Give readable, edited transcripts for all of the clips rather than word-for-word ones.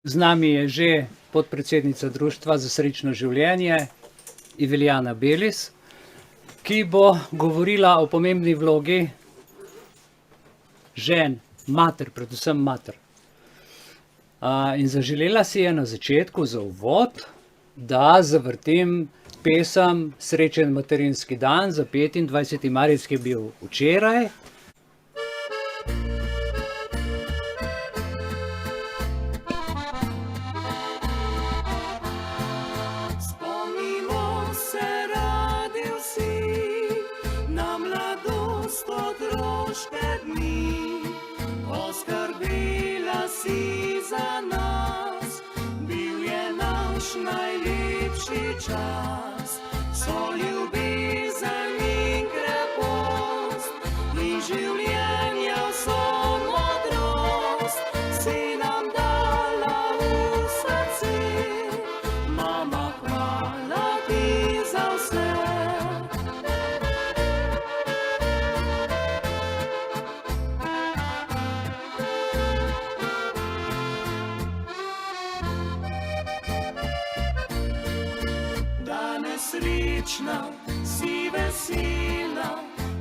Z nami je že podpredsednica Društva za srečno življenje, Ivilijana Belis, ki bo govorila o pomembni vlogi žen, mater, predvsem mater. In zaželela si je na začetku za uvod, da zavrtim pesem Srečen materinski dan za 25. marec, ki je bil včeraj. Spomnimo se radi vsi na mladost otroške dni. Poskrbela si za nas, bil je naš najlepši čas. So ljubezen in krepost in življenja vso modrost si nam dala v srce. Mama, hvala ti za vse. Danes srečna, si vesela,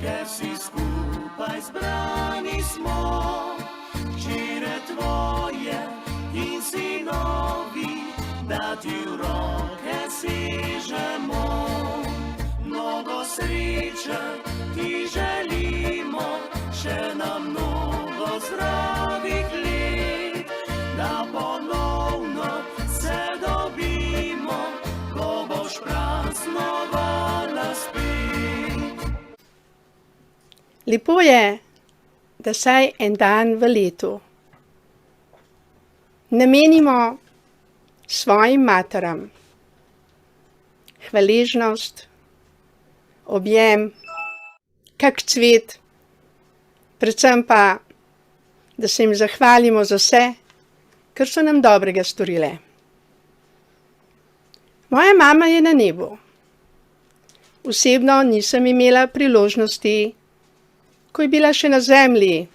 ker si skupaj zbrani smo. Hčere tvoje in sinovi, da ti v roke sežemo. Mnogo sreče ti želimo, še nam mnogo zdravih let, da ponovno se dobimo, ko boš praznovala spet. Lepo je, da saj en dan v letu namenimo svojim materam hvaležnost, objem, kak cvet, predvsem pa, da se jim zahvalimo za vse, kar so nam dobrega storile. Moja mama je na nebu. Osebno nisem imela priložnosti, ko je bila še na zemlji,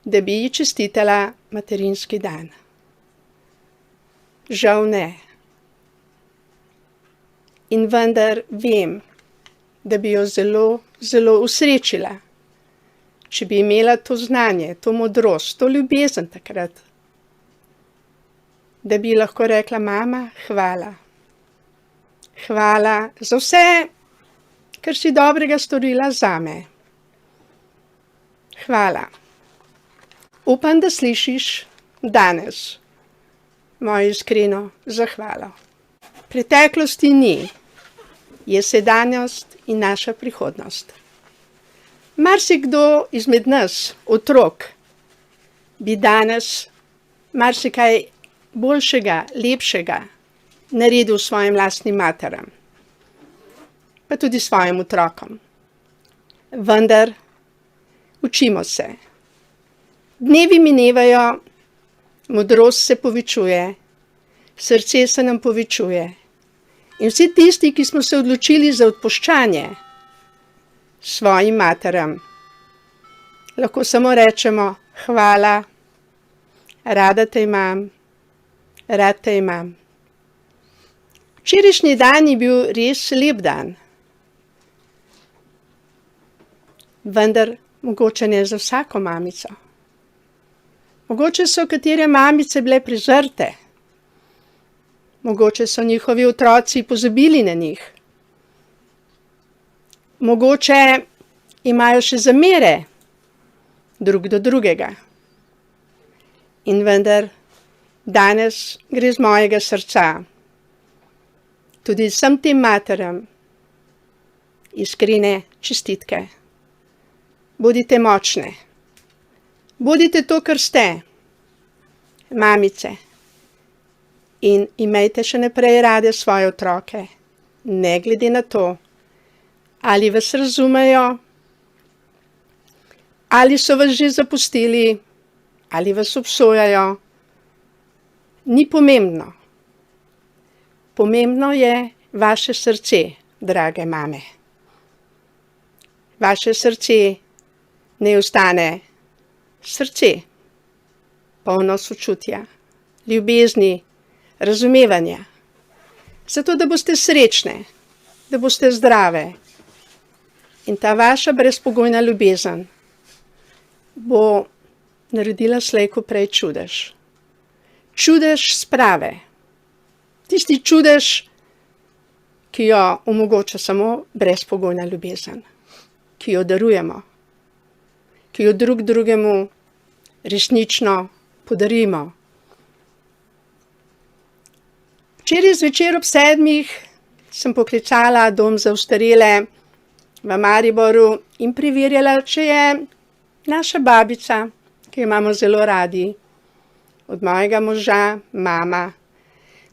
da bi ji čestitala materinski dan. Žal ne. In vendar vem, da bi jo zelo, zelo usrečila, če bi imela to znanje, to modrost, to ljubezen takrat, da bi lahko rekla: mama, hvala. Hvala za vse, kar si dobrega storila zame. Hvala. Upam, da slišiš danes mojo iskreno zahvalo. Preteklosti ni, je sedanjost in naša prihodnost. Marsikdo izmed nas, otrok, bi danes marsikaj boljšega, lepšega naredil svojim lastnim materam, pa tudi svojim otrokom. Vendar učimo se. Dnevi minevajo, modrost se povečuje, srce se nam povečuje. In vsi tisti, ki smo se odločili za odpuščanje svojim materam, lahko samo rečemo: hvala, rada te imam, rad te imam. Včerajšnji dan je bil res lep dan, vendar mogoče ne za vsako mamico. Mogoče so katere mamice bile prezrte, mogoče so njihovi otroci pozabili na njih, mogoče imajo še zamere drug do drugega. In vendar danes gre z mojega srca tudi vsem tem materam iskrene čestitke. Bodite močne, bodite to, kar ste, mamice, in imejte še naprej rade svoje otroke, ne glede na to, ali vas razumejo, ali so vas že zapustili, ali vas obsojajo. Ni pomembno. Pomembno je vaše srce, drage mame. Vaše srce ne ostane srce, polno sočutja, ljubezni, razumevanja. Zato, da boste srečne, da boste zdrave. In ta vaša brezpogojna ljubezen bo naredila slej ko prej čudež. Čudež sprave. Tisti čudež, ki jo omogoča samo brezpogojna ljubezen, ki jo darujemo, ki jo drug drugemu resnično podarimo. Včeraj zvečer ob 7 sem poklicala dom za ostarele v Mariboru in preverjala, če je naša babica, ki jo imamo zelo radi, od mojega moža, mama,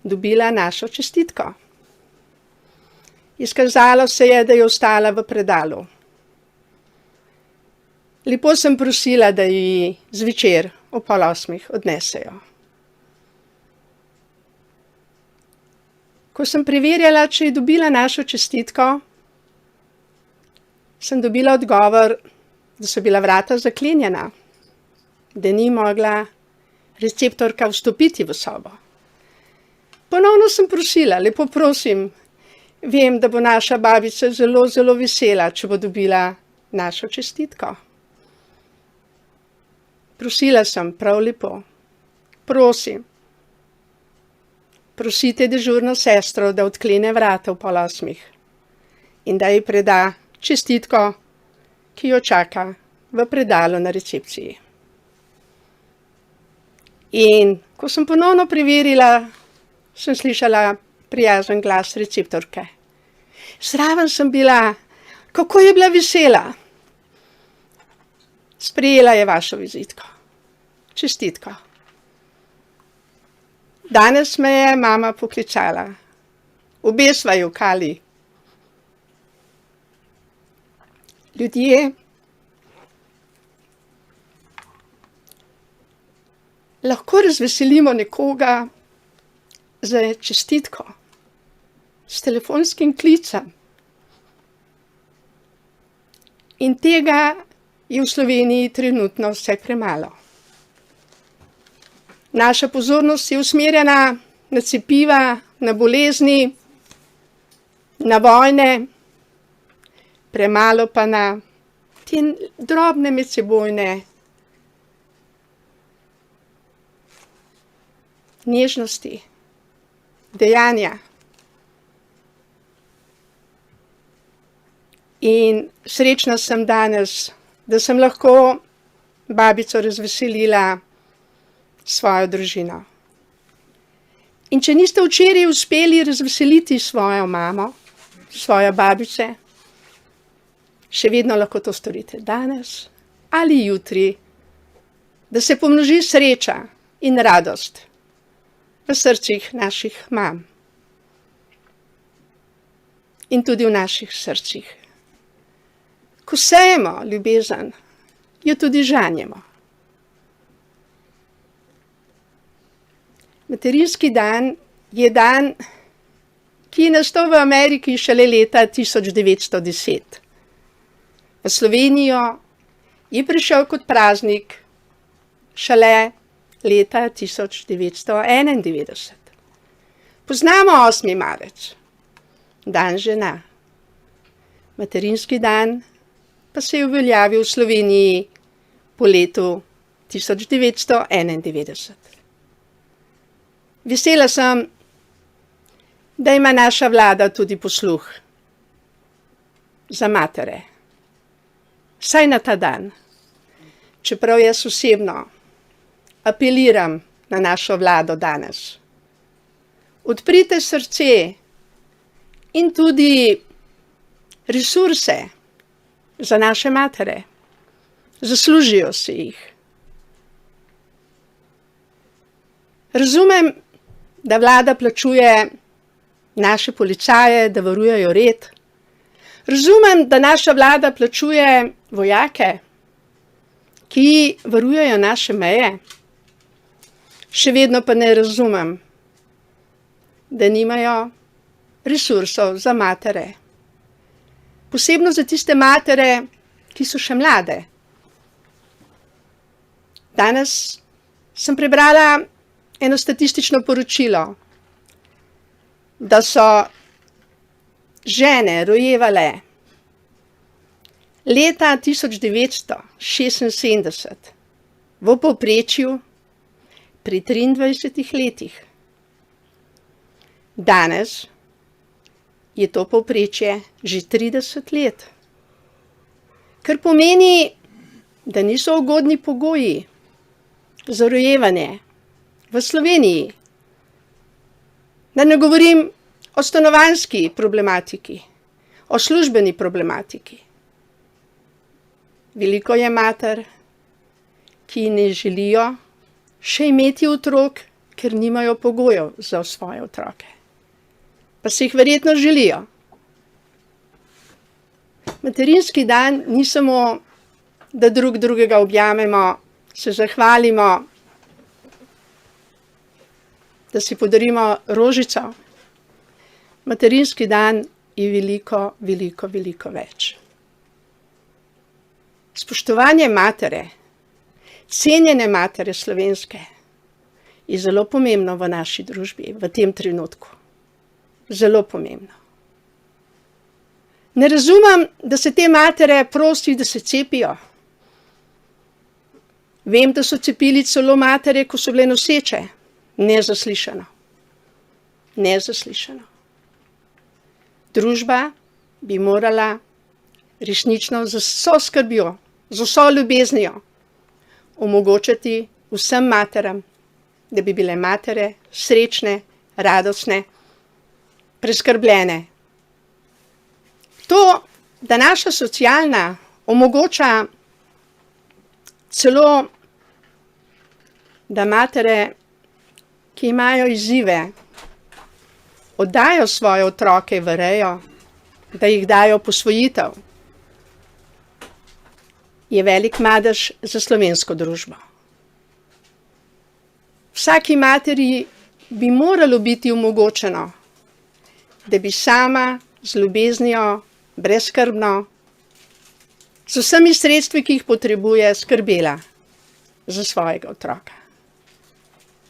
dobila našo čestitko. Izkazalo se je, da je ostala v predalu. Lepo sem prosila, da ji zvečer ob 7:30 odnesejo. Ko sem preverjala, če je dobila našo čestitko, sem dobila odgovor, da so bila vrata zaklenjena, da ni mogla receptorka vstopiti v sobo. Ponovno sem prosila, lepo prosim, vem, da bo naša babica zelo, zelo vesela, če bo dobila našo čestitko. Prosila sem prav lepo, prosim, prosite dežurno sestro, da odklene vrata ob 7:30 in da ji preda čestitko, ki jo čaka v predalu na recepciji. In ko sem ponovno preverila, sem slišala prijazen glas receptorke. Zraven sem bila, kako je bila vesela. Sprejela je vašo vizitko. Čestitko. Danes me je mama poklicala. Obe sva jokali. Ljudje lahko razveselimo nekoga z čestitko, s telefonskim klicem. In tega je v Sloveniji trenutno vse premalo. Naša pozornost je usmerjena na cepiva, na bolezni, na vojne, premalo pa na te drobne medsebojne nežnosti, dejanja. In srečna sem danes, da sem lahko babico razveselila svojo družino. In če niste včeraj uspeli razveseliti svojo mamo, svojo babice, še vedno lahko to storite danes ali jutri, da se pomnoži sreča in radost v srcih naših mam in tudi v naših srcih. Ko sejemo ljubezen, jo tudi žanjemo. Materinski dan je dan, ki je nastal v Ameriki šele leta 1910. V Slovenijo je prišel kot praznik šele leta 1991. Poznamo 8. marec, dan žena. Materinski dan pa se je uveljavil v Sloveniji po letu 1991. Vesela sem, da ima naša vlada tudi posluh za matere. Saj na ta dan, čeprav jaz osebno apeliram na našo vlado danes. Odprite srce in tudi resurse za naše matere. Zaslužijo si jih. Razumem, da vlada plačuje naše policaje, da varujejo red. Razumem, da naša vlada plačuje vojake, ki varujejo naše meje. Še vedno pa ne razumem, da nimajo resursov za matere. Posebno za tiste matere, ki so še mlade. Danes sem prebrala eno statistično poročilo, da so žene rojevale leta 1976 v povprečju pri 23 letih. Danes je to povprečje že 30 let. Kar pomeni, da niso ugodni pogoji za rojevanje v Sloveniji. Da ne govorim o stanovanjski problematiki, o službeni problematiki. Veliko je mater, ki ne želijo še imeti otrok, ker nimajo pogojev za svoje otroke. Pa si jih verjetno želijo. Materinski dan ni samo, da drug drugega objamemo, se zahvalimo, da si podarimo rožico. Materinski dan je veliko, veliko, veliko več. Spoštovanje matere, cenjene matere slovenske, je zelo pomembno v naši družbi v tem trenutku. Zelo pomembno. Ne razumem, da se te matere prosi, da se cepijo. Vem, da so cepili celo matere, ko so bile noseče. Nezaslišano. Nezaslišano. Družba bi morala resnično z vso skrbjo, z vso ljubeznijo omogočati vsem materam, da bi bile matere srečne, radostne, preskrbljene. To, da naša socialna omogoča celo, da matere, ki imajo izzive, oddajo svoje otroke v rejo, da jih dajo posvojitev, je velik madež za slovensko družbo. Vsaki materi bi moralo biti omogočeno, da bi sama z ljubeznijo, brezskrbno, z vsemi sredstvi, ki jih potrebuje, skrbela za svojega otroka.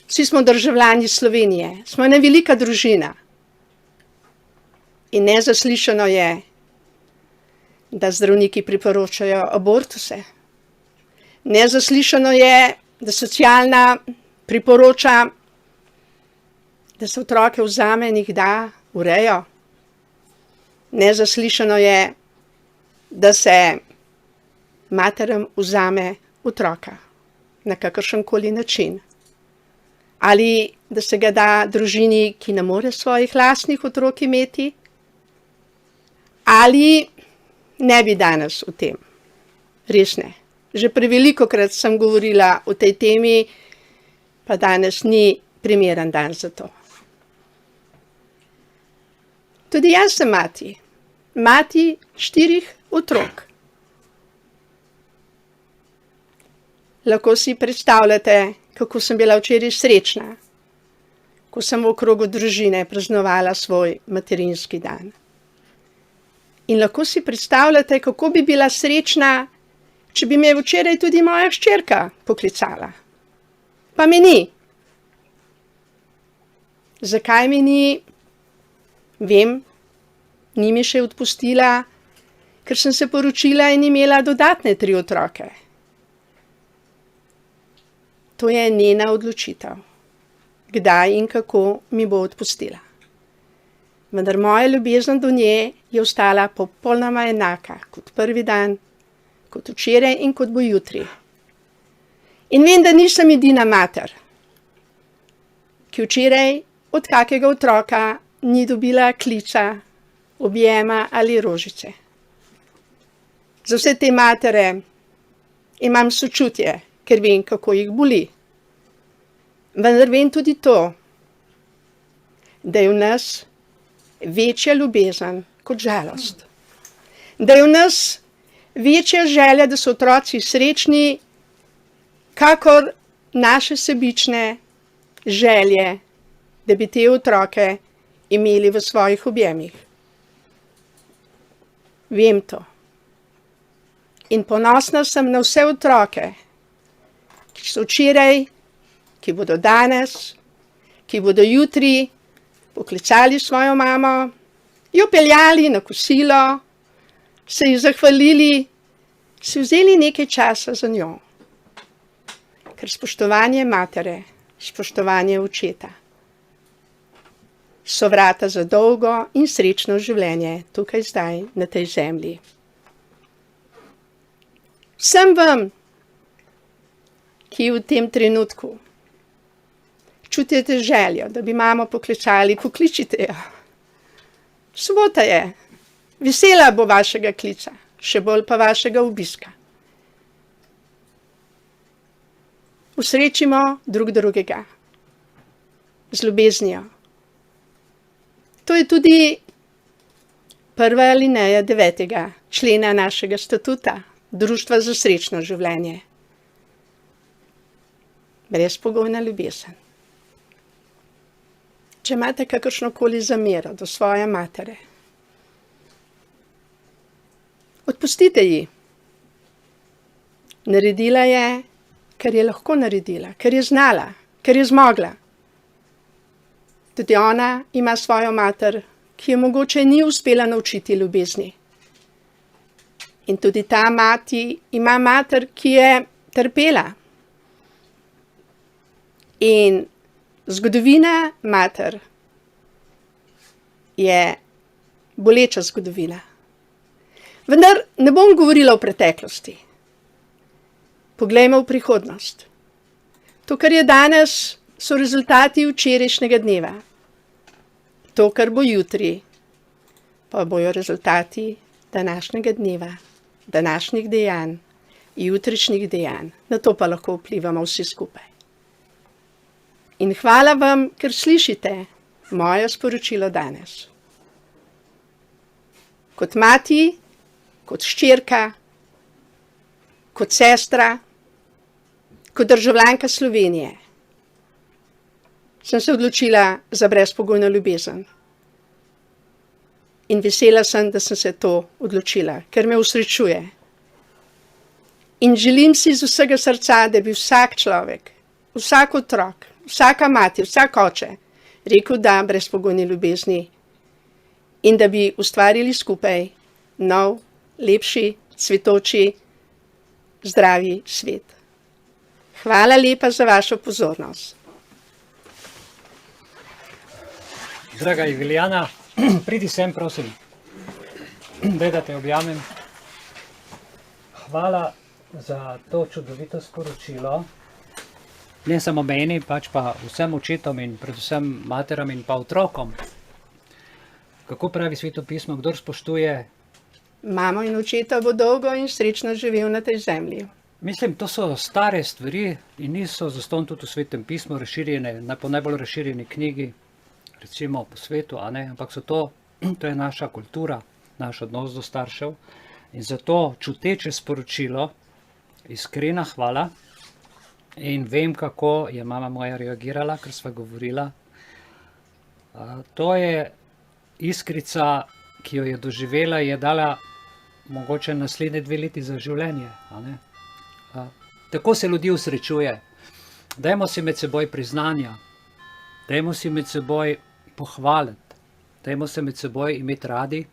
Vsi smo državljani Slovenije, smo ena velika družina. In nezaslišano je, da zdravniki priporočajo abortuse. Nezaslišano je, da socialna priporoča, da se otroke vzame in jih da v rejo. Nezaslišano je, da se materam vzame otroka na kakršenkoli način. Ali da se ga da družini, ki ne more svojih lastnih otrok imeti, ali ne bi danes o tem. Res ne. Že prevelikokrat sem govorila o tej temi, pa danes ni primeren dan za to. Tudi jaz sem mati. Mati 4 otrok. Lahko si predstavljate, kako sem bila včeraj srečna, ko sem v okrogu družine praznovala svoj materinski dan. In lahko si predstavljate, kako bi bila srečna, če bi me včeraj tudi moja hčerka poklicala. Pa me ni. Zakaj me ni? Vem, ni mi še odpustila, ker sem se poročila in imela dodatne 3 otroke. To je njena odločitev, kdaj in kako mi bo odpustila. Vendar moja ljubezen do nje je ostala popolnoma enaka kot prvi dan, kot včeraj in kot bo jutri. In vem, da nisem edina mater, ki včeraj od kakega otroka ni dobila klica, objema ali rožice. Za vse te matere imam sočutje, ker vem, kako jih boli. Vendar vem tudi to, da je v nas večja ljubezen kot žalost. Da je v nas večja želja, da so otroci srečni, kakor naše sebične želje, da bi te otroke imeli v svojih objemih. Vem to. In ponosna sem na vse otroke, ki so včeraj ki bodo danes, ki bodo jutri poklicali svojo mamo, jo peljali na kosilo, se ji zahvalili, si vzeli nekaj časa za njo. Ker spoštovanje matere, spoštovanje očeta so vrata za dolgo in srečno življenje tukaj zdaj na tej zemlji. Vsem vam, ki v tem trenutku čutite željo, da bi mamo pokličali, pokličite jo. Sobota je, vesela bo vašega klica, še bolj pa vašega obiska. Usrečimo drug drugega z ljubeznijo. To je tudi prva alineja 9. člena našega statuta, Društva za srečno življenje. Brezpogojna ljubezen. Če imate kakršnokoli zamero do svoje matere, odpustite ji. Naredila je, ker je lahko naredila, ker je znala, ker je zmogla. Tudi ona ima svojo mater, ki je mogoče ni uspela naučiti ljubezni. In tudi ta mati ima mater, ki je trpela. In zgodovina mater je boleča zgodovina. Vendar ne bom govorila o preteklosti. Poglejmo v prihodnost. To, kar je danes, so rezultati včerajšnjega dneva. To, kar bo jutri, pa bojo rezultati današnjega dneva, današnjih dejanj, jutrišnjih dejanj. Na to pa lahko vplivamo vsi skupaj. In hvala vam, ker slišite moje sporočilo danes. Kot mati, kot hčerka, kot sestra, kot državljanka Slovenije, sem se odločila za brezpogojno ljubezen. In vesela sem, da sem se to odločila, ker me usrečuje. In želim si z vsega srca, da bi vsak človek, vsak otrok, vsaka mati, vsak oče rekel da brezpogojni ljubezni in da bi ustvarili skupaj nov, lepši, cvetoči, zdravi svet. Hvala lepa za vašo pozornost. Draga Julijana, pridi sem, prosim, da te objamem. Hvala za to čudovito sporočilo. Ne samo meni, pač pa vsem očetom in predvsem materam in pa otrokom. Kako pravi Sveto pismo, kdor spoštuje? Mamo in očeta bo dolgo in srečno živel na tej zemlji. Mislim, to so stare stvari in niso zastonj tudi v Svetem pismu razširjene, po najbolj razširjeni knjigi, recimo po svetu, a ne? Ampak to je naša kultura, naš odnos do staršev. In zato čuteče sporočilo, iskrena hvala. In vem, kako je mama moja reagirala, ker sva govorila. To je iskrica, ki jo je doživela, je dala mogoče naslednje 2 leti za življenje. A ne? Tako se ljudi usrečuje. Dajmo si med seboj priznanja, dajmo si med seboj pohvaliti, dajmo se med seboj imeti radi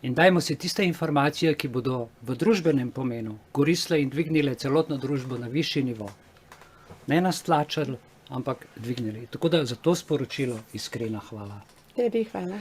in dajmo si tiste informacije, ki bodo v družbenem pomenu koristile in dvignile celotno družbo na višji nivo. Ne nas tlačili, ampak dvignili. Tako da za to sporočilo iskrena hvala. Tebi hvala.